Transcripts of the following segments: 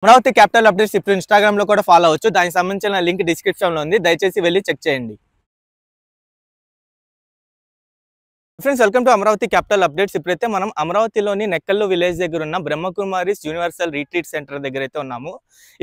Amaravati capital updates ఇప్పుడు Instagram లో కూడా ఫాలో అవ్వచ్చు. దానికి సంబంధించిన లింక్ డిస్క్రిప్షన్ లో ఉంది. దయచేసి వెళ్లి చెక్ చేయండి. Friends, welcome to Amaravati capital updates. ఇప్పుడైతే మనం అమరావతిలోని నెక్కల్లు విలేజ్ దగ్గర ఉన్న బ్రహ్మకుమారిస్ యూనివర్సల్ రిట్రీట్ సెంటర్ దగ్గర అయితే ఉన్నాము.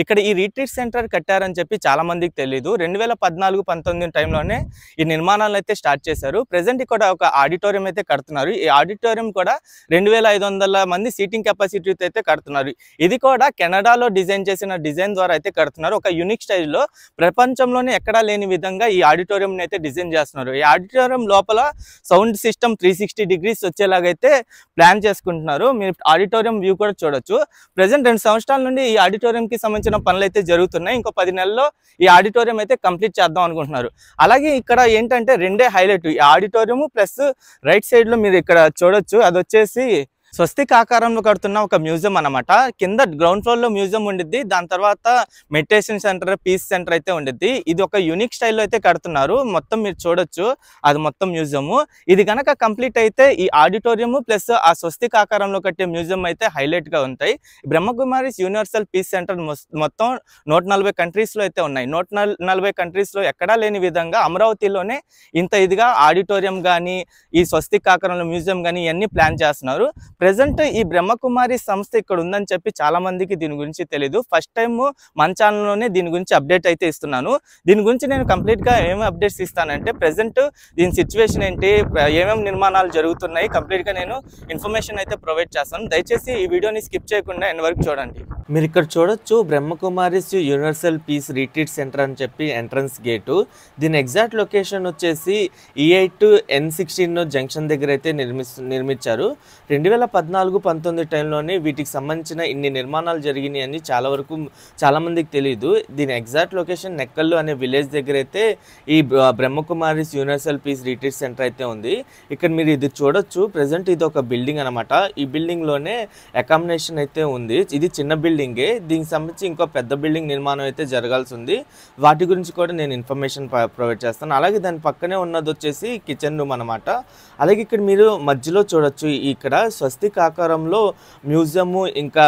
ఇక్కడ ఈ రిట్రీట్ సెంటర్ కట్టారని చెప్పి చాలా మందికి తెలియదు. 2014-19 టైంలోనే ఈ నిర్మాణాలు అయితే స్టార్ట్ చేశారు. ప్రెసెంట్ ఇక్కడ ఒక ఆడిటోరియం అయితే కడుతున్నారు. ఈ ఆడిటోరియం కూడా 2500 మంది సీటింగ్ కెపాసిటీతో అయితే కడుతున్నారు. ఇది కూడా కెనడాలో డిజైన్ చేసిన డిజైన్ ద్వారా అయితే కడుతున్నారు. ఒక యూనిక్ స్టైల్లో ప్రపంచంలోనే ఎక్కడా లేని విధంగా ఈ ఆడిటోరియం అయితే డిజైన్ చేస్తున్నారు. ఈ ఆడిటోరియం లోపల సౌండ్ సిస్టమ్ 360 డిగ్రీస్ వచ్చేలాగైతే ప్లాన్ చేసుకుంటున్నారు. మీరు ఆడిటోరియం వ్యూ కూడా చూడొచ్చు. ప్రెసెంట్ 2 సంవత్సరాల నుండి ఈ ఆడిటోరియం కి సంబంధించిన పనులు అయితే జరుగుతున్నాయి. ఇంకో 10 నెలల్లో ఈ ఆడిటోరియం అయితే కంప్లీట్ చేద్దాం అనుకుంటున్నారు. అలాగే ఇక్కడ ఏంటంటే రెండే హైలైట్, ఈ ఆడిటోరియం ప్లస్ రైట్ సైడ్ లో మీరు ఇక్కడ చూడొచ్చు. అది వచ్చేసి స్వస్తిక్ ఆకారంలో కడుతున్న ఒక మ్యూజియం అన్నమాట. కింద గ్రౌండ్ ఫ్లోర్ లో మ్యూజియం ఉండిద్ది. దాని తర్వాత మెడిటేషన్ సెంటర్, పీస్ సెంటర్ అయితే ఉండిద్ది. ఇది ఒక యూనిక్ స్టైల్లో అయితే కడుతున్నారు. మొత్తం మీరు చూడొచ్చు, అది మొత్తం మ్యూజియం. ఇది కనుక కంప్లీట్ అయితే ఈ ఆడిటోరియం ప్లస్ ఆ స్వస్తిక్ ఆకారంలో కట్టే మ్యూజియం అయితే హైలైట్ గా ఉంటాయి. బ్రహ్మకుమారిస్ యూనివర్సల్ పీస్ సెంటర్ మొత్తం 140 కంట్రీస్ లో అయితే ఉన్నాయి. 140 కంట్రీస్ లో ఎక్కడా లేని విధంగా అమరావతిలోనే ఇంత ఇదిగా ఆడిటోరియం కానీ, ఈ స్వస్తిక్ ఆకారంలో మ్యూజియం కానీ ఇవన్నీ ప్లాన్ చేస్తున్నారు. ప్రెసెంట్ ఈ బ్రహ్మకుమారి సంస్థ ఇక్కడ ఉందని చెప్పి చాలా మందికి దీని గురించి తెలీదు. ఫస్ట్ టైం మన ఛానల్లోనే దీని గురించి అప్డేట్ అయితే ఇస్తున్నాను. దీని గురించి నేను కంప్లీట్ గా ఏమేమి అప్డేట్స్ ఇస్తానంటే, ప్రెసెంట్ దీని సిచ్యువేషన్ ఏంటి, ఏమేమి నిర్మాణాలు జరుగుతున్నాయి, కంప్లీట్ గా నేను ఇన్ఫర్మేషన్ అయితే ప్రొవైడ్ చేస్తాను. దయచేసి ఈ వీడియోని స్కిప్ చేయకుండా ఎండ్ వరకు చూడండి. మీరు ఇక్కడ చూడొచ్చు, Brahma Kumaris universal piece retreat centre అని చెప్పి ఎంట్రన్స్ గేటు. దీని ఎగ్జాక్ట్ లొకేషన్ వచ్చేసి E8 N16 జంక్షన్ దగ్గర అయితే నిర్మించారు. 2014-19 టైంలోనే వీటికి సంబంధించిన ఇన్ని నిర్మాణాలు జరిగినాయి అని చాలా మందికి తెలియదు. దీని ఎగ్జాక్ట్ లొకేషన్ నెక్కల్లు అనే విలేజ్ దగ్గర అయితే ఈ Brahma Kumaris universal piece retreat centre అయితే ఉంది. ఇక్కడ మీరు ఇది చూడొచ్చు. ప్రెసెంట్ ఇది ఒక బిల్డింగ్ అనమాట. ఈ బిల్డింగ్ లోనే అకామిడేషన్ అయితే ఉంది. ఇది చిన్న బిల్డింగే. దీనికి సంబంధించి ఇంకో పెద్ద బిల్డింగ్ నిర్మాణం అయితే జరగాల్సి ఉంది. వాటి గురించి కూడా నేను ఇన్ఫర్మేషన్ ప్రొవైడ్ చేస్తాను. అలాగే దాని పక్కనే ఉన్నది వచ్చేసి కిచెన్ రూమ్ అనమాట. అలాగే ఇక్కడ మీరు మధ్యలో చూడొచ్చు, ఇక్కడ స్వస్తిక్ ఆకారంలో మ్యూజియము ఇంకా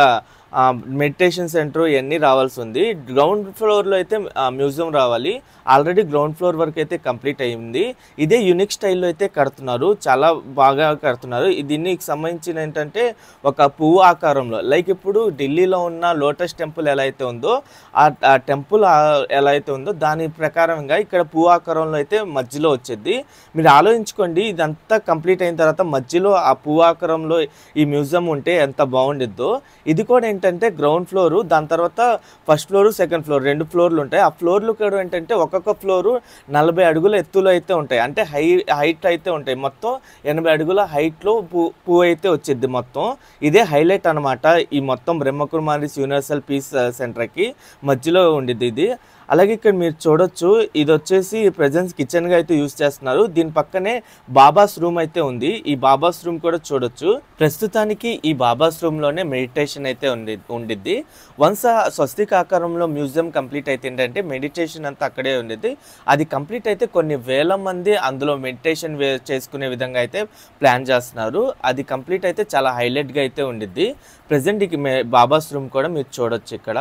మెడిటేషన్ సెంటర్ ఇవన్నీ రావాల్సి ఉంది. గ్రౌండ్ ఫ్లోర్లో అయితే మ్యూజియం రావాలి. ఆల్రెడీ గ్రౌండ్ ఫ్లోర్ వరకు అయితే కంప్లీట్ అయింది. ఇదే యూనిక్ స్టైల్లో అయితే కడుతున్నారు, చాలా బాగా కడుతున్నారు. దీనికి సంబంధించిన ఏంటంటే ఒక పువ్వు ఆకారంలో, లైక్ ఇప్పుడు ఢిల్లీలో ఉన్న లోటస్ టెంపుల్ ఎలా అయితే ఉందో ఆ టెంపుల్ ఎలా అయితే ఉందో దాని ప్రకారంగా ఇక్కడ పువ్వు ఆకారంలో అయితే మధ్యలో వచ్చేది. మీరు ఆలోచించుకోండి, ఇదంతా కంప్లీట్ అయిన తర్వాత మధ్యలో ఆ పువ్వు ఆకారంలో ఈ మ్యూజియం ఉంటే ఎంత బాగుండిద్దో. ఇది కూడా ఏంటంటే గ్రౌండ్ ఫ్లోర్, దాని తర్వాత ఫస్ట్ ఫ్లోర్, సెకండ్ ఫ్లోర్, 2 ఫ్లోర్లు ఉంటాయి. ఆ ఫ్లోర్లు కూడా ఏంటంటే ఒక్కొక్క ఫ్లోరు 40 అడుగుల ఎత్తులో అయితే ఉంటాయి. అంటే హైట్ అయితే ఉంటాయి. మొత్తం 80 అడుగుల హైట్లో పువ్వు అయితే వచ్చింది. మొత్తం ఇదే హైలైట్ అనమాట ఈ మొత్తం బ్రహ్మకుమారిస్ యూనివర్సల్ పీస్ సెంటర్కి మధ్యలో ఉండిద్ది ఇది. అలాగే ఇక్కడ మీరు చూడొచ్చు, ఇది వచ్చేసి ప్రెజెన్స్ కిచెన్గా అయితే యూజ్ చేస్తున్నారు. దీని పక్కనే బాబాస్ రూమ్ అయితే ఉంది. ఈ బాబాస్ రూమ్ కూడా చూడొచ్చు. ప్రస్తుతానికి ఈ బాబాస్ రూమ్లోనే మెడిటేషన్ అయితే ఉండిద్ది. వన్స్ ఆ స్వస్తిక్ ఆకారంలో మ్యూజియం కంప్లీట్ అయితే ఏంటంటే మెడిటేషన్ అంతా అక్కడే ఉండిద్ది. అది కంప్లీట్ అయితే కొన్ని వేల మంది అందులో మెడిటేషన్ చేసుకునే విధంగా అయితే ప్లాన్ చేస్తున్నారు. అది కంప్లీట్ అయితే చాలా హైలైట్గా అయితే ఉండిద్ది. ప్రెజెంట్ ఈ బాబాస్ రూమ్ కూడా మీరు చూడొచ్చు. ఇక్కడ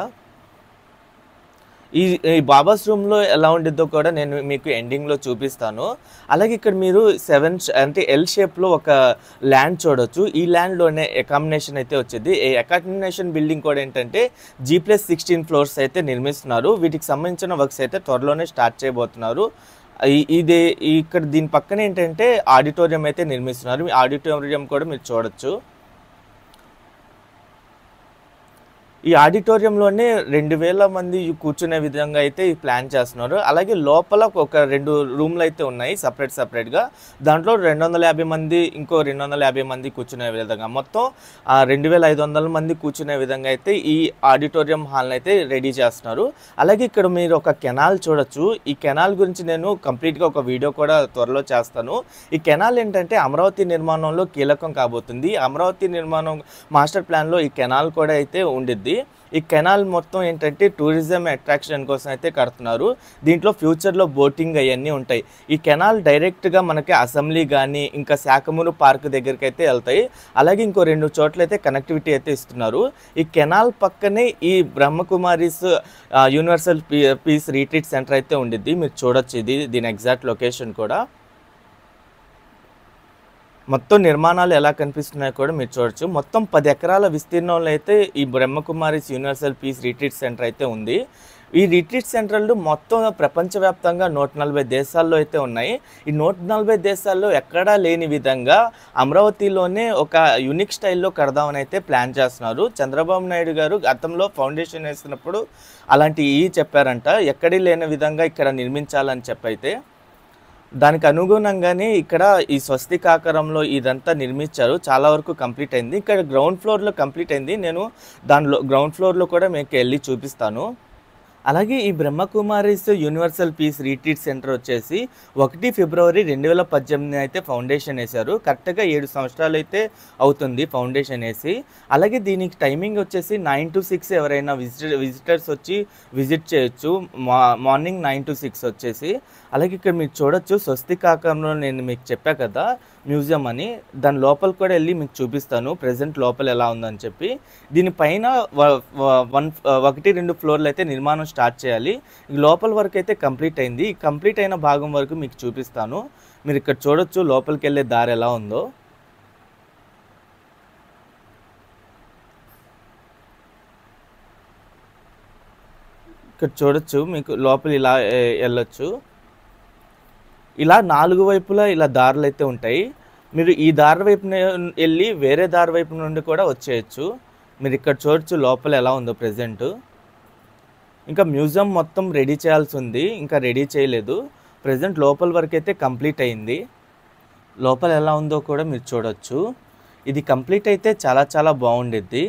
ఈ బాబాస్ రూమ్లో ఎలా ఉండిద్దో కూడా నేను మీకు ఎండింగ్లో చూపిస్తాను. అలాగే ఇక్కడ మీరు 7 అంటే L షేప్లో ఒక ల్యాండ్ చూడొచ్చు. ఈ ల్యాండ్లోనే అకామిడేషన్ అయితే వచ్చేది. ఈ అకామిడేషన్ బిల్డింగ్ కూడా ఏంటంటే G+16 ఫ్లోర్స్ అయితే నిర్మిస్తున్నారు. వీటికి సంబంధించిన వర్క్స్ అయితే త్వరలోనే స్టార్ట్ చేయబోతున్నారు. ఇక్కడ దీని పక్కన ఏంటంటే ఆడిటోరియం అయితే నిర్మిస్తున్నారు. ఈ ఆడిటోరియం కూడా మీరు చూడొచ్చు. ఈ ఆడిటోరియంలోనే 2000 మంది కూర్చునే విధంగా అయితే ప్లాన్ చేస్తున్నారు. అలాగే లోపల ఒక 2 రూమ్లు అయితే ఉన్నాయి సపరేట్గా. దాంట్లో 250 మంది, ఇంకో 250 మంది కూర్చునే విధంగా, మొత్తం 2500 మంది కూర్చునే విధంగా అయితే ఈ ఆడిటోరియం హాల్ని అయితే రెడీ చేస్తున్నారు. అలాగే ఇక్కడ మీరు ఒక కెనాల్ చూడొచ్చు. ఈ కెనాల్ గురించి నేను కంప్లీట్గా ఒక వీడియో కూడా త్వరలో చేస్తాను. ఈ కెనాల్ ఏంటంటే అమరావతి నిర్మాణంలో కీలకం కాబోతుంది. అమరావతి నిర్మాణం మాస్టర్ ప్లాన్లో ఈ కెనాల్ కూడా అయితే ఉండిద్ది. ఈ కెనాల్ మొత్తం ఏంటంటే టూరిజం అట్రాక్షన్ కోసం అయితే కడుతున్నారు. దీంట్లో ఫ్యూచర్లో బోటింగ్ అవన్నీ ఉంటాయి. ఈ కెనాల్ డైరెక్ట్గా మనకి అసెంబ్లీ కానీ ఇంకా శాఖమూరు పార్క్ దగ్గరికి అయితే వెళ్తాయి. అలాగే ఇంకో 2 చోట్ల అయితే కనెక్టివిటీ అయితే ఇస్తున్నారు. ఈ కెనాల్ పక్కనే ఈ Brahma Kumaris universal piece retreat centre అయితే ఉండిద్ది. మీరు చూడొచ్చు దీని ఎగ్జాక్ట్ లొకేషన్ కూడా. మొత్తం నిర్మాణాలు ఎలా కనిపిస్తున్నాయో కూడా మీరు చూడొచ్చు. మొత్తం 10 ఎకరాల విస్తీర్ణంలో అయితే ఈ Brahma Kumaris universal piece retreat centre అయితే ఉంది. ఈ రిట్రీట్ సెంటర్లు మొత్తం ప్రపంచవ్యాప్తంగా 140 దేశాల్లో అయితే ఉన్నాయి. ఈ 140 దేశాల్లో ఎక్కడా లేని విధంగా అమరావతిలోనే ఒక యూనిక్ స్టైల్లో కడదామని అయితే ప్లాన్ చేస్తున్నారు. చంద్రబాబు నాయుడు గారు గతంలో ఫౌండేషన్ వేసినప్పుడు అలాంటివి చెప్పారంట. ఎక్కడి లేని విధంగా ఇక్కడ నిర్మించాలని చెప్పైతే దానికి అనుగుణంగానే ఇక్కడ ఈ స్వస్తికాకారంలో ఇదంతా నిర్మించారు. చాలా వరకు కంప్లీట్ అయింది. ఇక్కడ గ్రౌండ్ ఫ్లోర్లో కంప్లీట్ అయింది. నేను దానిలో గ్రౌండ్ ఫ్లోర్లో కూడా మీకు వెళ్ళి చూపిస్తాను. అలాగే ఈ Brahma Kumaris universal piece retreat centre వచ్చేసి 1 ఫిబ్రవరి 2018 అయితే ఫౌండేషన్ వేశారు. కరెక్ట్గా 7 సంవత్సరాలు అయితే అవుతుంది ఫౌండేషన్ వేసి. అలాగే దీనికి టైమింగ్ వచ్చేసి 9 to 6 ఎవరైనా విజిటర్స్ వచ్చి విజిట్ చేయొచ్చు. మార్నింగ్ 9 to 6 వచ్చేసి. అలాగే ఇక్కడ మీరు చూడొచ్చు స్వస్తికాకంలో నేను మీకు చెప్పా కదా మ్యూజియం అని, దాని లోపల కూడా వెళ్ళి మీకు చూపిస్తాను ప్రజెంట్ లోపల ఎలా ఉందని చెప్పి. దీనిపైన 1-2 ఫ్లోర్లు అయితే నిర్మాణం స్టార్ట్ చేయాలి. లోపల వరకు అయితే కంప్లీట్ అయింది. కంప్లీట్ అయిన భాగం వరకు మీకు చూపిస్తాను. మీరు ఇక్కడ చూడొచ్చు లోపలికి వెళ్ళే దారి ఎలా ఉందో. ఇక్కడ చూడొచ్చు మీకు లోపల ఇలా వెళ్ళొచ్చు. ఇలా 4 వైపులా ఇలా దారులు అయితే ఉంటాయి. మీరు ఈ దారి వైపున వెళ్ళి వేరే దారి వైపు నుండి కూడా వచ్చేయచ్చు. మీరు ఇక్కడ చూడొచ్చు లోపల ఎలా ఉందో ప్రెజెంట్. ఇంకా మ్యూజియం మొత్తం రెడీ చేయాల్సి ఉంది, ఇంకా రెడీ చేయలేదు. ప్రెజెంట్ లోపల వరకు అయితే కంప్లీట్ అయింది. లోపల ఎలా ఉందో కూడా మీరు చూడొచ్చు. ఇది కంప్లీట్ అయితే చాలా చాలా బాగుండిద్ది.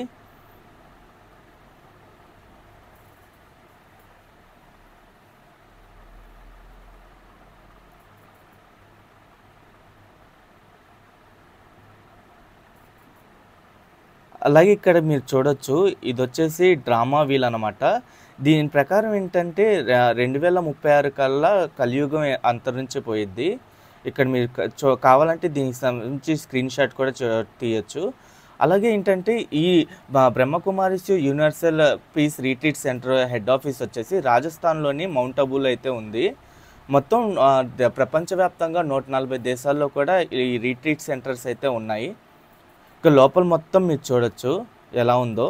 అలాగే ఇక్కడ మీరు చూడొచ్చు ఇది వచ్చేసి డ్రామా వీల్ అనమాట. దీని ప్రకారం ఏంటంటే 2036 కల్లా కలియుగం అంతరించిపోయిద్ది. ఇక్కడ మీరు కావాలంటే దీనికి సంబంధించి స్క్రీన్ షాట్ కూడా తీయచ్చు. అలాగే ఏంటంటే ఈ Brahma Kumaris universal piece retreat centre head office వచ్చేసి రాజస్థాన్లోని మౌంట్ అబూలో అయితే ఉంది. మొత్తం ప్రపంచవ్యాప్తంగా 140 దేశాల్లో కూడా ఈ రిట్రీట్ సెంటర్స్ అయితే ఉన్నాయి. ఇక లోపల మొత్తం మీరు చూడొచ్చు ఎలా ఉందో.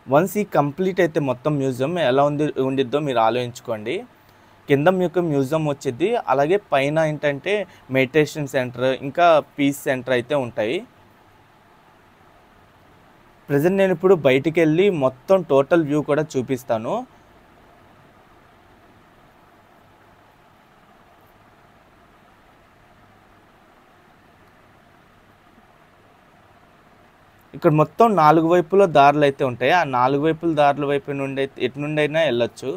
వన్స్ ఈ కంప్లీట్ అయితే మొత్తం మ్యూజియం ఎలా ఉండిద్దో మీరు ఆలోచించుకోండి. కింద మీకు మ్యూజియం వచ్చింది. అలాగే పైన ఏంటంటే మెడిటేషన్ సెంటర్ ఇంకా పీస్ సెంటర్ అయితే ఉంటాయి. ప్రజెంట్ నేను ఇప్పుడు బయటికి వెళ్ళి మొత్తం టోటల్ వ్యూ కూడా చూపిస్తాను. ఇక్కడ మొత్తం 4 వైపుల దారులు అయితే ఉంటాయి. ఆ 4 వైపుల దారుల వైపు నుండి ఎటు నుండి అయినా వెళ్ళొచ్చు.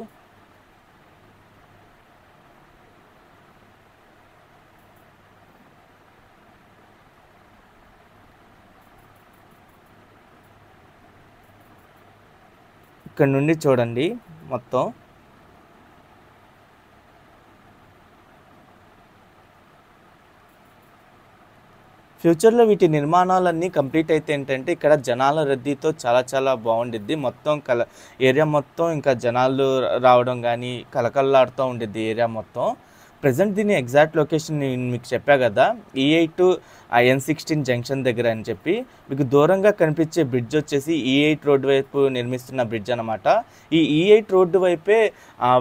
ఇక్కడ నుండి చూడండి మొత్తం. ఫ్యూచర్లో వీటి నిర్మాణాలన్నీ కంప్లీట్ అయితే ఏంటంటే ఇక్కడ జనాల రద్దీతో చాలా చాలా బాగుండిద్ది. మొత్తం ఏరియా మొత్తం ఇంకా జనాలు రావడం కానీ కలకల్లాడుతూ ఉండిద్ది ఏరియా మొత్తం. ప్రజెంట్ దీని ఎగ్జాక్ట్ లొకేషన్ నేను మీకు చెప్పా కదా, E8 N16 జంక్షన్ దగ్గర అని చెప్పి. మీకు దూరంగా కనిపించే బ్రిడ్జ్ వచ్చేసి E8 రోడ్డు వైపు నిర్మిస్తున్న బ్రిడ్జ్ అనమాట. ఈ E8 రోడ్డు వైపే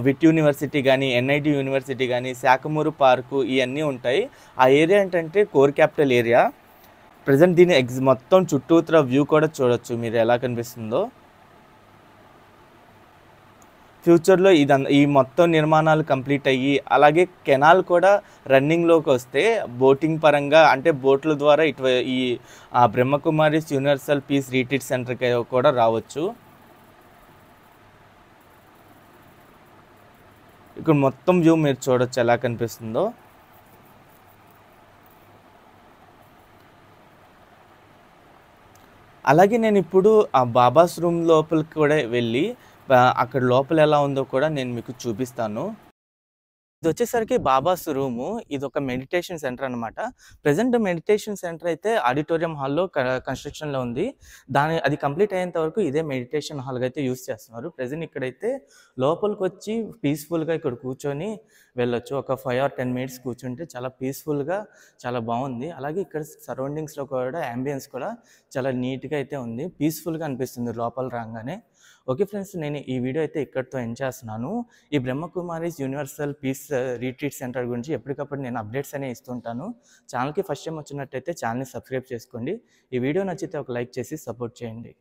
విట్ యూనివర్సిటీ కానీ NIT యూనివర్సిటీ కానీ శాఖమూరు పార్కు ఇవన్నీ ఉంటాయి. ఆ ఏరియా ఏంటంటే కోర్ క్యాపిటల్ ఏరియా. ప్రజెంట్ దీని మొత్తం చుట్టూతర వ్యూ కూడా చూడొచ్చు మీరు ఎలా కనిపిస్తుందో. ఫ్యూచర్లో ఈ మొత్తం నిర్మాణాలు కంప్లీట్ అయ్యి అలాగే కెనాల్ కూడా రన్నింగ్లోకి వస్తే బోటింగ్ పరంగా అంటే బోట్ల ద్వారా ఈ బ్రహ్మకుమారీస్ యూనివర్సల్ పీస్ రిట్రీట్ సెంటర్కి కూడా రావచ్చు. ఇక్కడ మొత్తం వ్యూ మీరు చూడొచ్చు ఎలా కనిపిస్తుందో. అలాగే నేనిప్పుడు ఆ బాబాస్ రూమ్ లోపలికి కూడా వెళ్ళి అక్కడ లోపల ఎలా ఉందో కూడా నేను మీకు చూపిస్తాను. ఇదొచ్చేసరికి బాబాస్ రూము. ఇదొక మెడిటేషన్ సెంటర్ అనమాట. ప్రెజెంట్ మెడిటేషన్ సెంటర్ అయితే ఆడిటోరియం హాల్‌లో కన్‌స్ట్రక్షన్‌లో ఉంది. అది కంప్లీట్ అయ్యేంత వరకు ఇదే మెడిటేషన్ హాల్‌గా అయితే యూజ్ చేస్తున్నారు. ప్రెజెంట్ ఇక్కడైతే లోపలికొచ్చి పీస్‌ఫుల్‌గా ఇక్కడ కూర్చొని వెళ్ళొచ్చు. ఒక 5 ఆర్ 10 మినిట్స్ కూర్చుంటే చాలా పీస్‌ఫుల్‌గా చాలా బావుంది. అలాగే ఇక్కడ సరౌండింగ్స్‌లో కూడా యాంబియన్స్ కూడా చాలా నీట్‌గా అయితే ఉంది. పీస్‌ఫుల్‌గా అనిపిస్తుంది లోపల రాంగానే. ఓకే ఫ్రెండ్స్, నేను ఈ వీడియో అయితే ఇక్కడితో ఎండ్ చేస్తున్నాను. ఈ Brahma Kumaris universal piece retreat centre గురించి ఎప్పటికప్పుడు నేను అప్డేట్స్ అనేవి ఇస్తుంటాను. ఛానల్‌కి ఫస్ట్ టైం వచ్చినట్టయితే ఛానల్‌ని సబ్స్క్రైబ్ చేసుకోండి. ఈ వీడియో నచ్చితే ఒక లైక్ చేసి సపోర్ట్ చేయండి.